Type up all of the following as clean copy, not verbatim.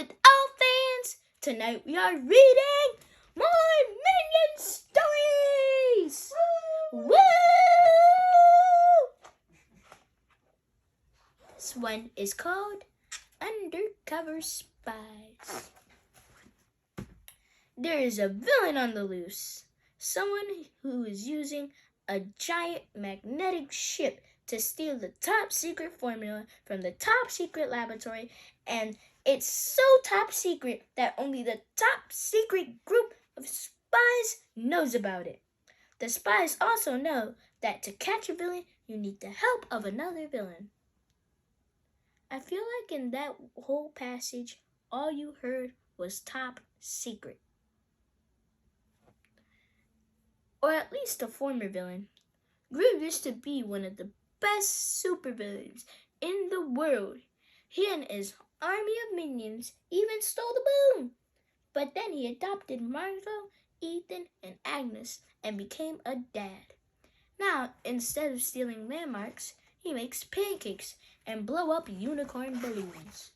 with all fans. Tonight we are reading more Minion stories! Woo! This one is called Undercover Spies. There is a villain on the loose. Someone who is using a giant magnetic ship to steal the top secret formula from the top secret laboratory, and it's so top secret that only the top secret group of spies knows about it. The spies also know that to catch a villain, you need the help of another villain. I feel like in that whole passage, all you heard was top secret. Or at least a former villain. Gru used to be one of the best supervillains in the world. He and his army of minions even stole the moon. But then he adopted Margot, Ethan, and Agnes and became a dad. Now, instead of stealing landmarks, he makes pancakes and blow up unicorn balloons.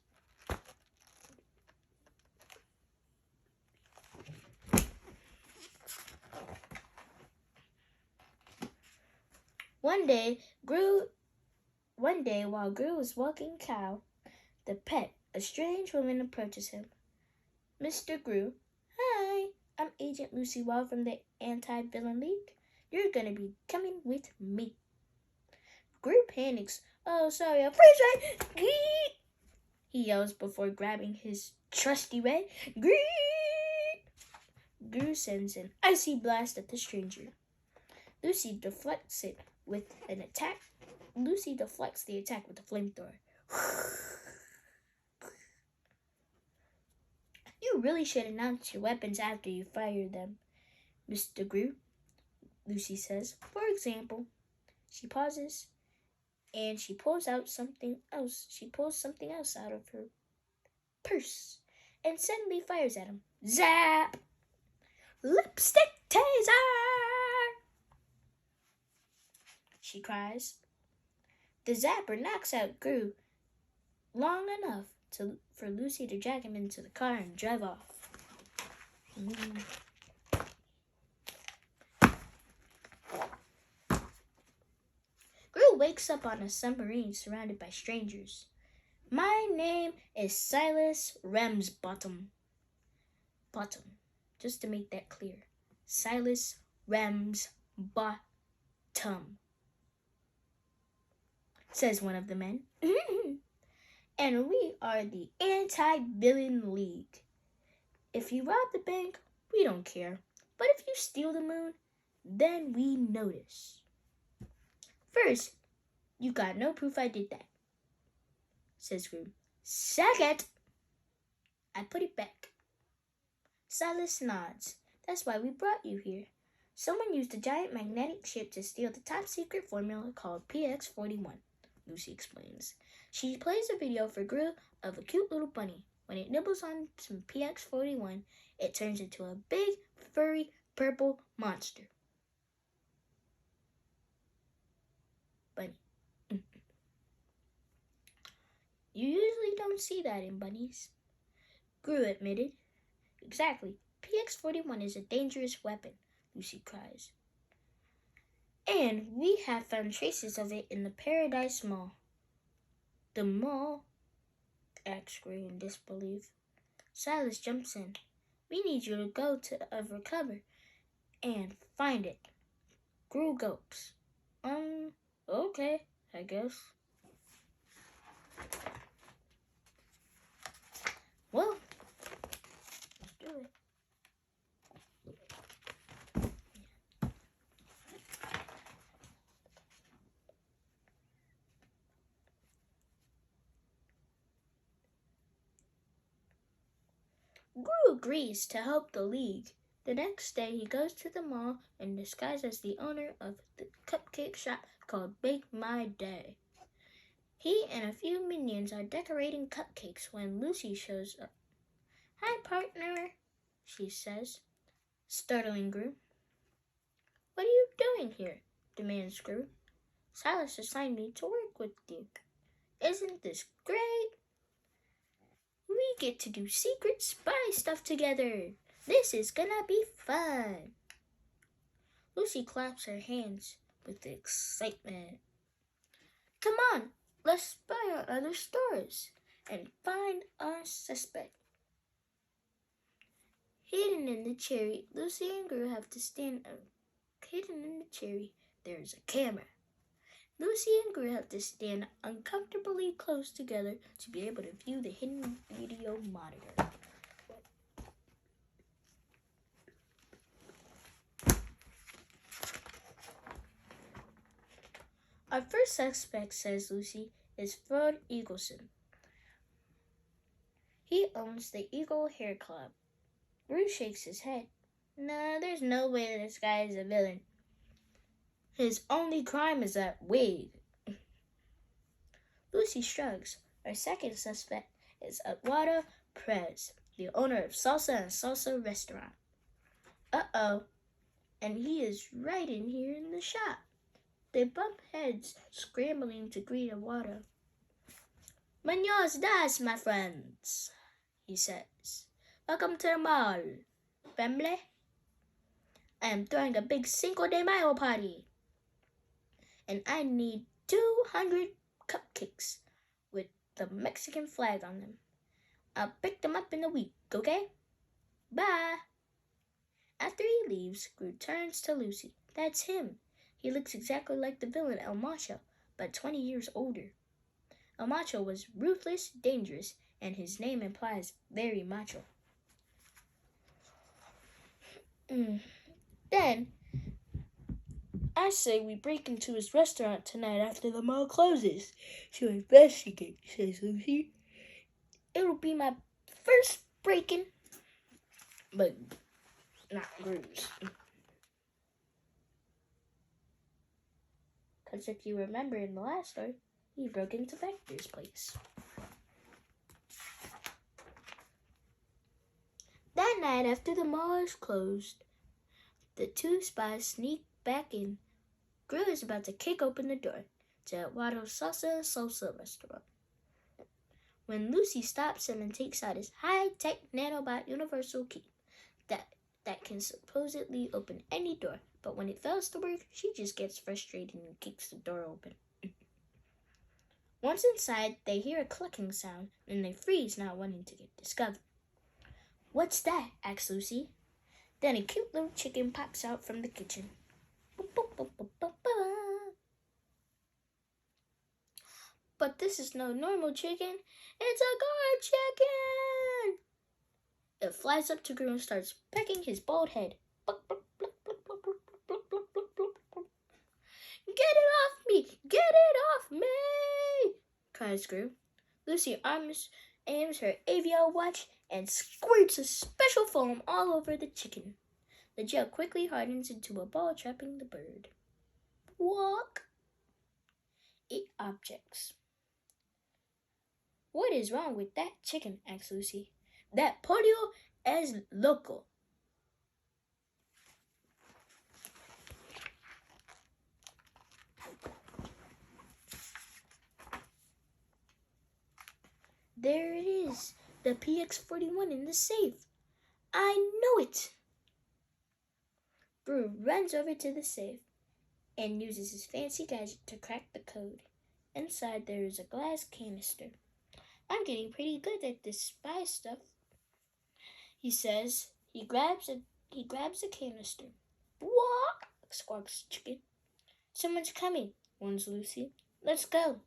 One day, while Gru was walking cow, the pet, a strange woman, approaches him. Mr. Gru, hi, I'm Agent Lucy Wall from the Anti-Villain League. You're gonna be coming with me. Gru panics. Oh, sorry, I'm freezing. He yells before grabbing his trusty ray. Gru sends an icy blast at the stranger. Lucy deflects the attack with a flamethrower. You really should announce your weapons after you fire them, Mr. Gru, Lucy says. For example, she pauses and she pulls something else out of her purse and suddenly fires at him. Zap! Lipstick taser! She cries. The zapper knocks out Gru long enough for Lucy to drag him into the car and drive off. Gru wakes up on a submarine surrounded by strangers. My name is Silas Ramsbottom. Just to make that clear. Silas Ramsbottom, says one of the men. And we are the Anti-Villain League. If you rob the bank, we don't care. But if you steal the moon, then we notice. First, you got no proof I did that, says Gru. Second, I put it back. Silas nods. That's why we brought you here. Someone used a giant magnetic ship to steal the top secret formula called PX41, Lucy explains. She plays a video for Gru of a cute little bunny. When it nibbles on some PX41, it turns into a big, furry, purple monster. Bunny. You usually don't see that in bunnies, Gru admitted. Exactly. PX41 is a dangerous weapon, Lucy cries. And we have found traces of it in the Paradise Mall. The mall? Asks Gru in disbelief. Silas jumps in. We need you to go to Undercover and find it. Gru gulps. Okay, I guess. Well, let's do it. Gru agrees to help the League. The next day, he goes to the mall and disguises as the owner of the cupcake shop called Bake My Day. He and a few minions are decorating cupcakes when Lucy shows up. Hi, partner, she says, startling Gru. What are you doing here? Demands Gru. Silas assigned me to work with you. Isn't this great? We get to do secret spy stuff together. This is gonna be fun. Lucy claps her hands with excitement. Come on, let's spy on other stores and find our suspect. Hidden in the cherry, Lucy and Gru have to stand up. Hidden in the cherry, there's a camera. Lucy and Gru have to stand uncomfortably close together to be able to view the hidden video monitor. Our first suspect, says Lucy, is Fred Eagleson. He owns the Eagle Hair Club. Gru shakes his head. Nah, there's no way this guy is a villain. His only crime is that wig. Lucy shrugs. Our second suspect is Eduardo Perez, the owner of Salsa and Salsa restaurant. Uh-oh. And he is right in here in the shop. They bump heads, scrambling to greet Eduardo. Buenos dias, my friends, he says. Welcome to the mall, family. I am throwing a big Cinco de Mayo party. And I need 200 cupcakes with the Mexican flag on them. I'll pick them up in a week, okay? Bye. After he leaves, Gru turns to Lucy. That's him. He looks exactly like the villain El Macho, but 20 years older. El Macho was ruthless, dangerous, and his name implies very macho. Then, I say we break into his restaurant tonight after the mall closes to investigate, says Lucy. It'll be my first break-in, but not Gru's. Because if you remember in the last story, he broke into Vector's place. That night, after the mall is closed, the two spies sneak back in. Gru is about to kick open the door to Eduardo's Salsa and Salsa restaurant, when Lucy stops him and takes out his high-tech nanobot universal key that can supposedly open any door, but when it fails to work, she just gets frustrated and kicks the door open. Once inside, they hear a clucking sound, and they freeze, not wanting to get discovered. What's that? Asks Lucy. Then a cute little chicken pops out from the kitchen. But this is no normal chicken. It's a guard chicken! It flies up to Gru and starts pecking his bald head. Get it off me! Get it off me! Cries Gru. Lucy aims her AVL watch and squirts a special foam all over the chicken. The gel quickly hardens into a ball, trapping the bird. Walk. 8 objects. What is wrong with that chicken? Asks Lucy. That pollo es loco. There it is, the PX-41 in the safe. I know it. Gru runs over to the safe and uses his fancy gadget to crack the code. Inside there is a glass canister. I'm getting pretty good at this spy stuff, he says. He grabs a canister. What? Squawks Chicken. Someone's coming, warns Lucy. Let's go.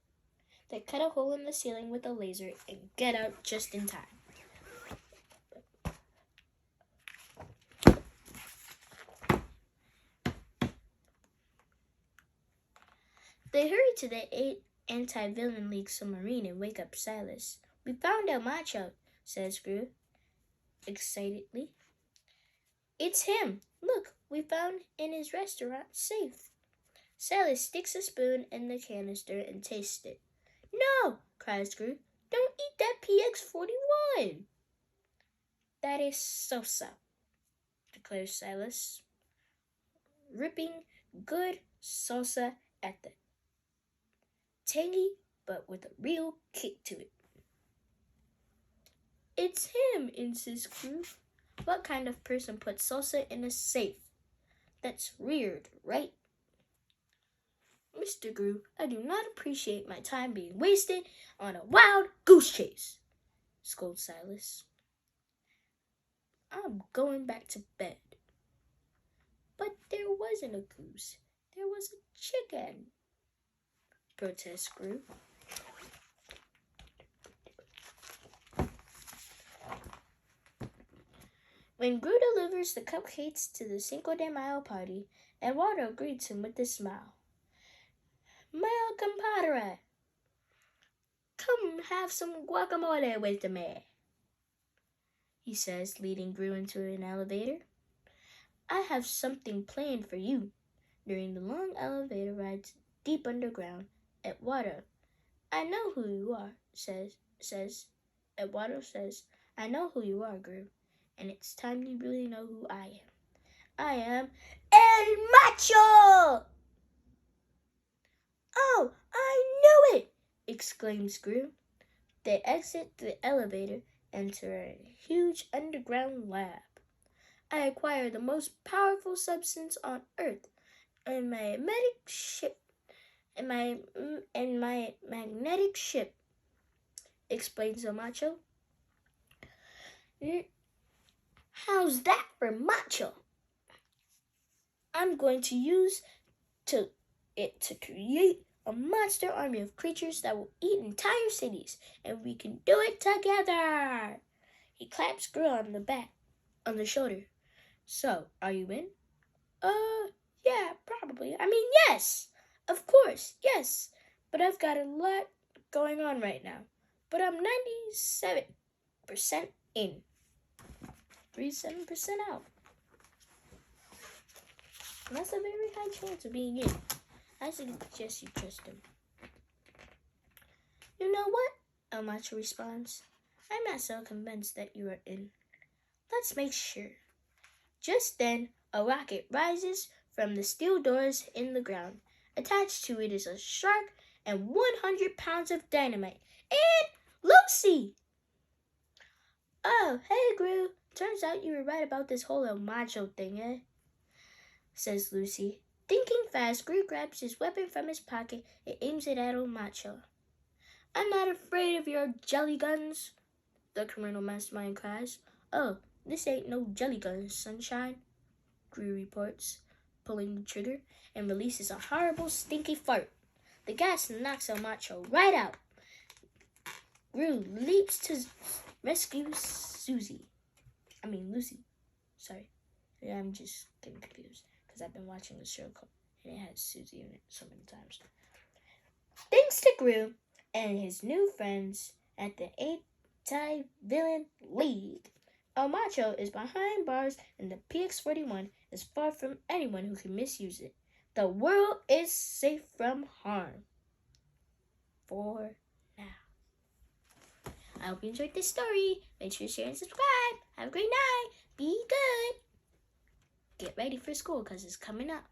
They cut a hole in the ceiling with a laser and get out just in time. They hurry to the Anti-Villain League submarine and wake up Silas. We found El Macho, says Gru excitedly. It's him. Look, we found in his restaurant safe. Silas sticks a spoon in the canister and tastes it. No, cries Gru. Don't eat that PX-41. That is salsa, declares Silas, ripping good salsa at the tangy, but with a real kick to it. It's him, insists Gru. What kind of person puts salsa in a safe? That's weird, right? Mr. Gru, I do not appreciate my time being wasted on a wild goose chase, scolds Silas. I'm going back to bed. But there wasn't a goose. There was a chicken, protests Gru. When Gru delivers the cupcakes to the Cinco de Mayo party, Eduardo greets him with a smile. My compadre, come have some guacamole with me, he says, leading Gru into an elevator. I have something planned for you. During the long elevator rides deep underground, Eduardo, I know who you are, Eduardo says, I know who you are, Gru, and it's time you really know who I am. I am El Macho! Oh, I knew it! Exclaims Gru. They exit the elevator and enter a huge underground lab. I acquire the most powerful substance on Earth, and my magnetic ship, explains the Macho. How's that for macho? I'm going to use it to create a monster army of creatures that will eat entire cities, and we can do it together. He claps Gru on the shoulder. So, are you in? Yeah, probably. I mean, yes, of course, yes. But I've got a lot going on right now. But I'm 97% in. 37% out. And that's a very high chance of being in. I suggest you trust him. You know what? El Macho responds. I'm not so convinced that you are in. Let's make sure. Just then, a rocket rises from the steel doors in the ground. Attached to it is a shark and 100 pounds of dynamite. And Lucy! Oh, hey, Gru. Turns out you were right about this whole El Macho thing, eh? Says Lucy. Thinking fast, Gru grabs his weapon from his pocket and aims it at El Macho. I'm not afraid of your jelly guns, the criminal mastermind cries. Oh, this ain't no jelly guns, sunshine, Gru reports, pulling the trigger, and releases a horrible, stinky fart. The gas knocks El Macho right out. Gru leaps to rescue Lucy. Sorry. Yeah, I'm just getting confused because I've been watching the show and it has Susie in it so many times. Thanks to Gru and his new friends at the Anti-Villain League, El Macho is behind bars and the PX-41 is far from anyone who can misuse it. The world is safe from harm. For now. I hope you enjoyed this story. Make sure to share and subscribe. Have a great night. Be good. Get ready for school because it's coming up.